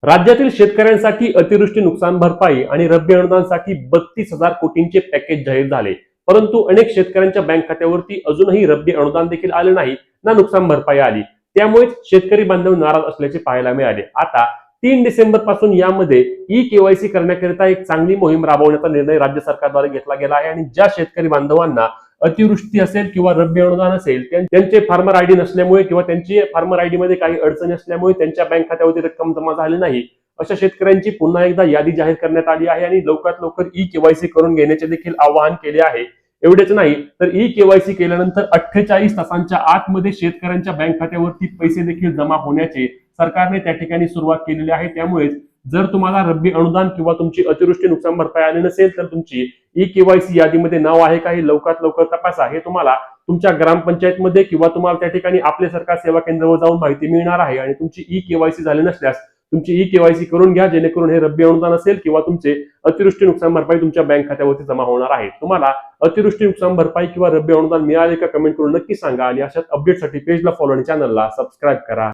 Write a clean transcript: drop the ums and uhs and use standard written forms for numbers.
राज्यातील शेतकऱ्यांसाठी अतिवृष्टी नुकसान भरपाई आणि रब्बी अनुदानासाठी 32,000 कोटींचे पॅकेज जाहीर झाले. परंतु अनेक शेतकऱ्यांच्या बँक खात्यावरती अजूनही रब्बी अनुदान देखील आले नाही ना नुकसान भरपाई आली. त्यामुळेच शेतकरी बांधव नाराज असल्याचे पाहायला मिळाले. आता 3 डिसेंबर पासून यामध्ये ई-केवायसी करण्याकरिता एक चांगली मोहीम राबवण्याचा निर्णय राज्य सरकारद्वारे घेतला गेला आहे आणि ज्या शेतकरी बांधवांना अतिवृष्टी असेल किंवा रब्बी अनुदान असेल त्यांचे फार्मर आयडी नसल्यामुळे किंवा त्यांची फार्मर आयडी मध्ये काही अडचणी असल्यामुळे त्यांच्या बँक खात्यावरती रक्कम जमा झाली नाही, अशा शेतकऱ्यांची पुन्हा एकदा यादी जाहीर करण्यात आली आहे आणि लवकरात लवकर ई-केवायसी करून घेण्याचे देखील आवाहन केले आहे. एवढेच नाही तर ई-केवायसी केल्यानंतर 48 तासांच्या आतमध्ये शेतकऱ्यांच्या बँक खात्यावरती पैसे देखील जमा होण्याचे सरकारने त्या ठिकाणी सुरुवात केलेली आहे. त्यामुळे जर तुम्हाला रब्बी अनुदान किंवा तुमची अतिवृष्टी नुकसान भरपाई आली नसेल तर तुमची ई-केवायसी यादीमध्ये नाव आहे का हे लवकरात लवकर तपासा. हे तुम्हाला तुमच्या ग्रामपंचायतमध्ये किंवा तुम्हाला त्या ठिकाणी आपले सरकार सेवा केंद्रावर जाऊन माहिती मिळणार आहे. आणि तुमची ई-केवायसी झाली नसल्यास तुमची ई-केवायसी करून घ्या, जेणेकरून हे रब्बी अनुदान असेल किंवा तुमचे अतिवृष्टी नुकसान भरपाई तुमच्या बँक खात्यावरती जमा होणार आहे. तुम्हाला अतिवृष्टी नुकसान भरपाई किंवा रब्बी अनुदान मिळाले का कमेंट करून नक्की सांगा आणि अशाच अपडेटसाठी पेजला फॉलो आणि चॅनलला सबस्क्राईब करा.